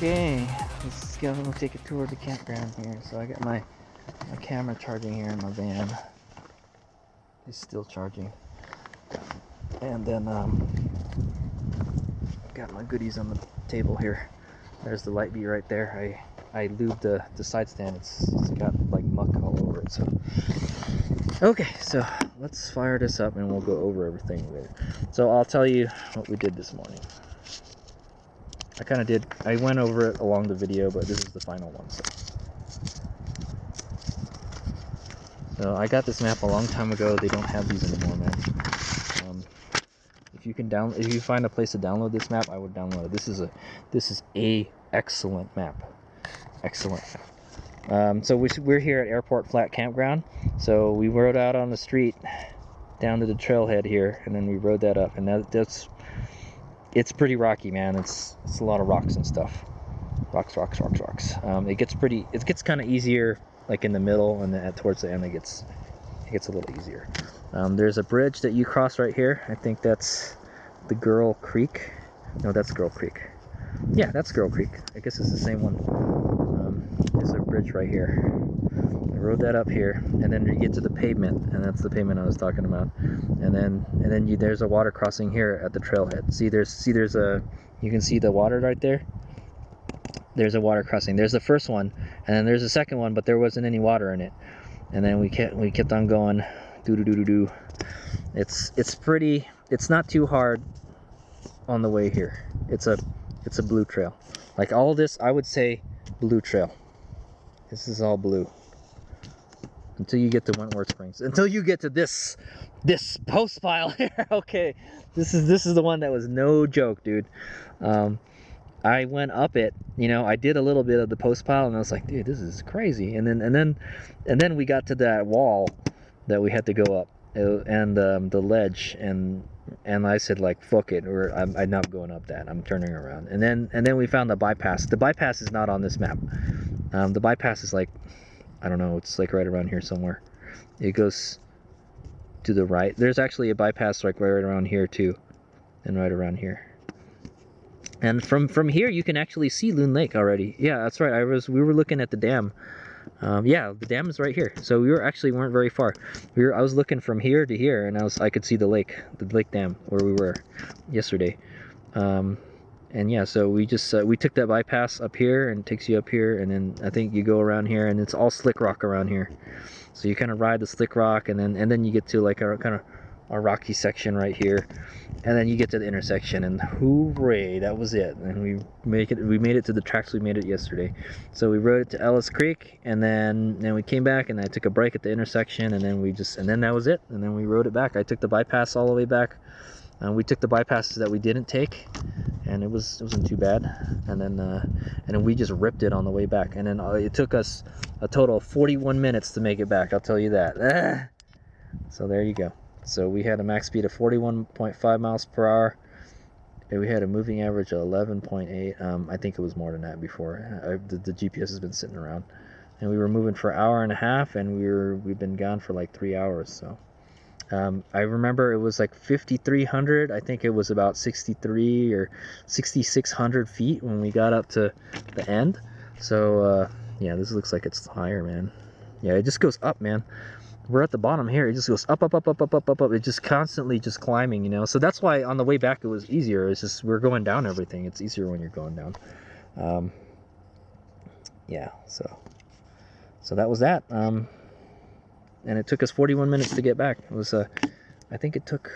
Okay, let's go take a tour of the campground here. So I got my camera charging here in my van. It's still charging. And then got my goodies on the table here. There's the light beat right there. I lubed the side stand. It's got like muck all over it. So okay, so let's fire this up and we'll go over everything later. So I'll tell you what we did this morning. I went over it along the video, but this is the final one. So I got this map a long time ago. They don't have these anymore, man. If you find a place to download this map, I would download it. This is a excellent map. Excellent map. So we're here at Airport Flat Campground. So we rode out on the street down to the trailhead here, and then we rode that up, and it's pretty rocky, man. It's a lot of rocks and stuff. Rocks. It gets kind of easier like in the middle, and then towards the end it gets a little easier. There's a bridge that you cross right here. I think that's the Girl Creek. No, that's Girl Creek. Yeah, that's Girl Creek. I guess it's the same one. There's a bridge right here. I rode that up here, and then you get to the pavement, and that's the pavement I was talking about. And then there's a water crossing here at the trailhead. You can see the water right there. There's a water crossing. There's the first one, and then there's a second one, but there wasn't any water in it. And then we kept on going. It's not too hard on the way here. It's a blue trail. Like all this, I would say blue trail. This is all blue. Until you get to Wentworth Springs. Until you get to this post pile here. Okay. This is the one that was no joke, dude. I went up it, I did a little bit of the post pile, and I was like, dude, this is crazy. And then we got to that wall that we had to go up, and the ledge, and I said, like, fuck it, or I'm not going up that. I'm turning around. And then we found the bypass. The bypass is not on this map. The bypass is like, I don't know, it's like right around here somewhere. It goes to the right. There's actually a bypass like right around here too, and right around here. And from here you can actually see Loon Lake already. Yeah, that's right. We were looking at the dam. Yeah, the dam is right here. So we weren't very far. I was looking from here to here, and I could see the lake dam where we were yesterday. And yeah, so we took that bypass up here, and it takes you up here, and then I think you go around here, and it's all slick rock around here. So you kind of ride the slick rock, and then you get to like a kind of a rocky section right here, and then you get to the intersection, and hooray, that was it. And we made it to the tracks. We made it yesterday. So we rode it to Ellis Creek, and then we came back, and I took a break at the intersection, and then that was it. And then we rode it back. I took the bypass all the way back. We took the bypasses that we didn't take, and it wasn't too bad. And then we just ripped it on the way back. And then it took us a total of 41 minutes to make it back. I'll tell you that. So there you go. So we had a max speed of 41.5 miles per hour. And we had a moving average of 11.8. I think it was more than that before. The GPS has been sitting around, and we were moving for an hour and a half, and we've been gone for like 3 hours. So. I remember it was like 5,300. I think it was about 63 or 6,600 feet when we got up to the end. So yeah, this looks like it's higher, man. Yeah, it just goes up, man. We're at the bottom here. It just goes up. It just constantly just climbing, So that's why on the way back it was easier. It's just we're going down everything. It's easier when you're going down. Yeah, so that was that. And it took us 41 minutes to get back. It was I think it took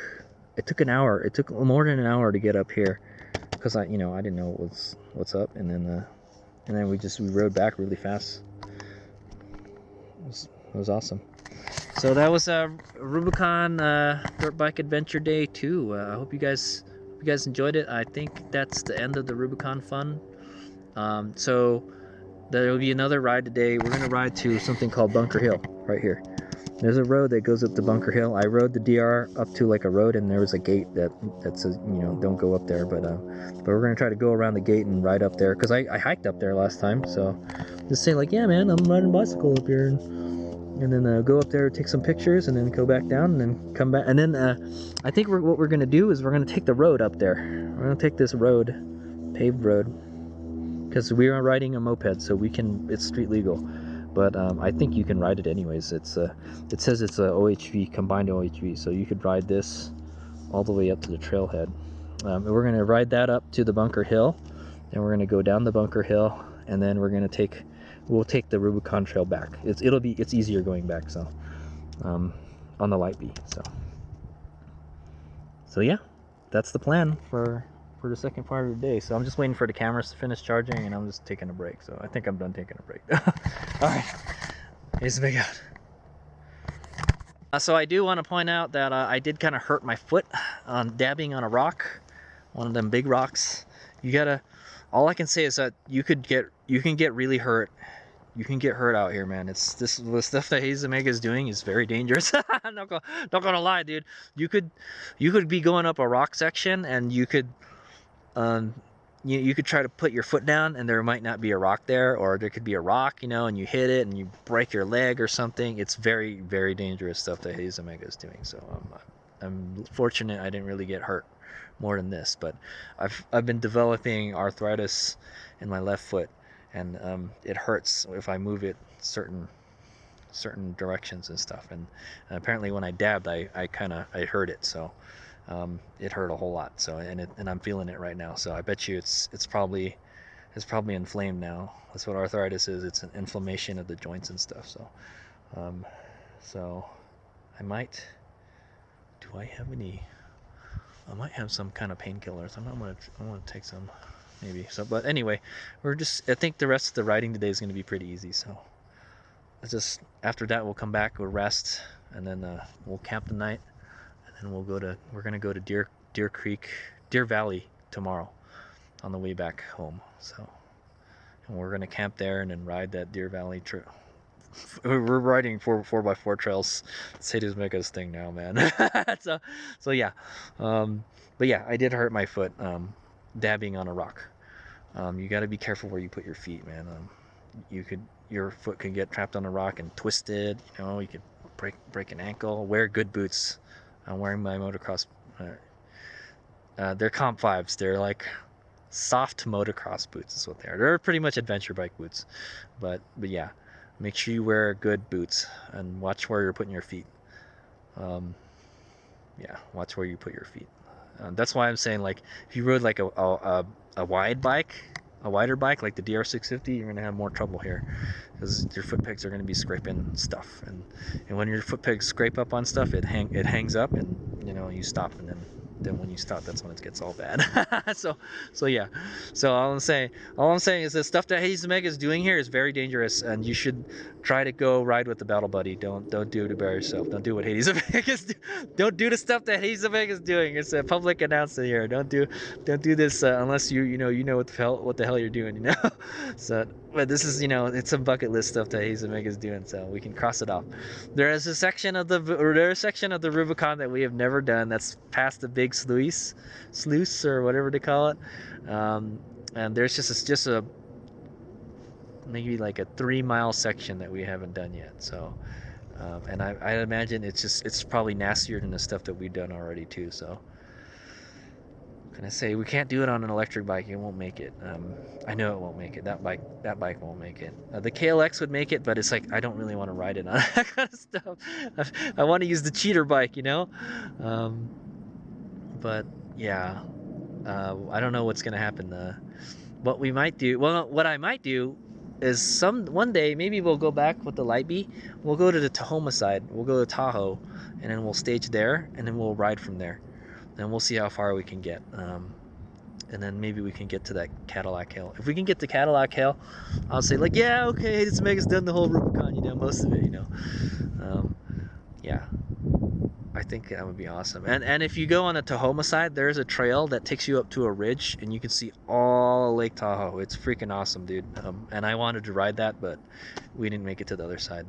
an hour. It took more than an hour to get up here, because I didn't know what's up, and then we rode back really fast. It was awesome. So that was Rubicon Dirt Bike Adventure Day 2. I hope you guys enjoyed it. I think that's the end of the Rubicon fun. So there will be another ride today. We're gonna ride to something called Bunker Hill right here. There's a road that goes up to Bunker Hill. I rode the DR up to like a road, and there was a gate that says, don't go up there. But we're gonna try to go around the gate and ride up there, because I hiked up there last time. So just say like, yeah, man, I'm riding a bicycle up here, and then go up there, take some pictures, and then go back down, and then come back. And then I think what we're gonna do is we're gonna take the road up there. We're gonna take this road, paved road, because we are riding a moped, so we can, it's street legal. But I think you can ride it anyways. It says it's a OHV, combined OHV, so you could ride this all the way up to the trailhead. We're going to ride that up to the Bunker Hill, and we're going to go down the Bunker Hill, and then we'll take the Rubicon Trail back. It's easier going back, so on the Light B. So yeah, that's the plan for the second part of the day. So I'm just waiting for the cameras to finish charging, and I'm just taking a break. So I think I'm done taking a break. All right, here's the big out. So I do want to point out that I did kind of hurt my foot on dabbing on a rock, one of them big rocks. All I can say is that you can get really hurt. You can get hurt out here, man. The stuff that Hazy Omega is doing is very dangerous. I'm not gonna lie, dude. You could be going up a rock section, and you could you could try to put your foot down, and there might not be a rock there, or there could be a rock, you know, and you hit it and you break your leg or something. It's very, very dangerous stuff that Hazy Omega is doing. So I'm fortunate I didn't really get hurt more than this, but I've been developing arthritis in my left foot, and it hurts if I move it certain directions and stuff. And apparently when I dabbed, I hurt it, so it hurt a whole lot. So and I'm feeling it right now. So I bet you it's probably inflamed now. That's what arthritis is. It's an inflammation of the joints and stuff. So so I might have some kind of painkillers. I'm gonna take some, maybe. So, but anyway, I think the rest of the riding today is gonna be pretty easy. So after that we'll come back, we'll rest, and then we'll camp the night, and then we're gonna go to Deer Valley tomorrow on the way back home. So, and we're gonna camp there and then ride that Deer Valley trail. We're riding 4x4 trails. Hazy Omega's thing now, man. so yeah, but yeah, I did hurt my foot dabbing on a rock. You got to be careful where you put your feet, man. Your foot could get trapped on a rock and twisted. You know, you could break an ankle. Wear good boots. I'm wearing my motocross. They're Comp 5s. They're like soft motocross boots is what they are. They're pretty much adventure bike boots, but yeah. Make sure you wear good boots and watch where you're putting your feet. Yeah, watch where you put your feet. That's why I'm saying, like, if you rode like a wider bike like the DR650, you're gonna have more trouble here, because your foot pegs are gonna be scraping stuff, and when your foot pegs scrape up on stuff, it hangs up, and you know, you stop, and then when you stop, that's when it gets all bad. so yeah, so all I'm saying is the stuff that Hazy Omega is doing here is very dangerous, and you should try to go ride with the battle buddy. Don't do it by yourself. Don't do what Hazy Omega is don't do the stuff that Hazy Omega is doing. It's a public announcement here. Don't do this unless you know what the hell you're doing, you know. So, but this is, you know, it's some bucket list stuff that Hazy Omega is doing, so we can cross it off. There is a section of the Rubicon that we have never done. That's past the big sluice or whatever they call it, and there's just a maybe like a 3-mile section that we haven't done yet. So and I imagine it's probably nastier than the stuff that we've done already too. So can I say, we can't do it on an electric bike. It won't make it. I know it won't make it. That bike won't make it. The KLX would make it, but it's like I don't really want to ride it on that kind of stuff. I want to use the cheater bike, you know. But yeah, I don't know what's gonna happen. What we might do, what I might do is one day maybe we'll go back with the Light B. We'll go to the Tahoma side. We'll go to Tahoe, and then we'll stage there, and then we'll ride from there. Then we'll see how far we can get, and then maybe we can get to that Cadillac Hill. If we can get to Cadillac Hill, I'll say, like, yeah, okay, Hazy Omega's done the whole Rubicon, you know, most of it, you know. Yeah, I think that would be awesome. And if you go on the Tahoma side, there's a trail that takes you up to a ridge, and you can see all of Lake Tahoe. It's freaking awesome, dude. And I wanted to ride that, but we didn't make it to the other side.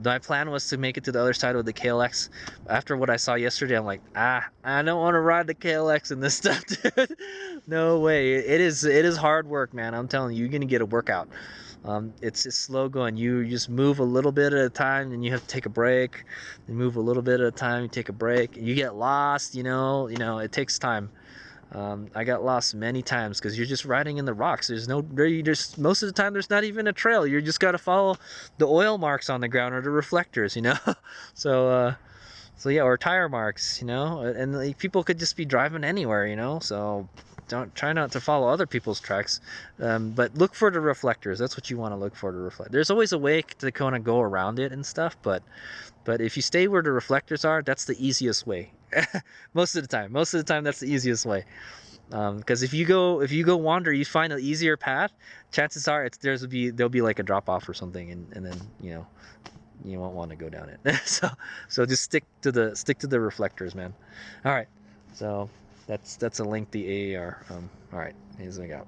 My plan was to make it to the other side with the KLX. After what I saw yesterday, I'm like, I don't want to ride the KLX in this stuff, dude. No way. It is hard work, man. I'm telling you, you're gonna get a workout. It's slow going. You just move a little bit at a time, and you have to take a break. You move a little bit at a time, you take a break. You get lost, you know. It takes time. I got lost many times because you're just riding in the rocks. There's no, you just, most of the time there's not even a trail. You just got to follow the oil marks on the ground or the reflectors, you know. So so yeah, or tire marks, you know. And like, people could just be driving anywhere, you know. So don't try not to follow other people's tracks, but look for the reflectors. That's what you want to look for, to reflect. There's always a way to kind of go around it and stuff, but if you stay where the reflectors are, that's the easiest way. Most of the time that's the easiest way. Because if you go wander, you find an easier path, chances are there'll be like a drop off or something, and then you know you won't want to go down it. So just stick to the reflectors, man. All right, so that's a lengthy AAR. All right, here's what I got.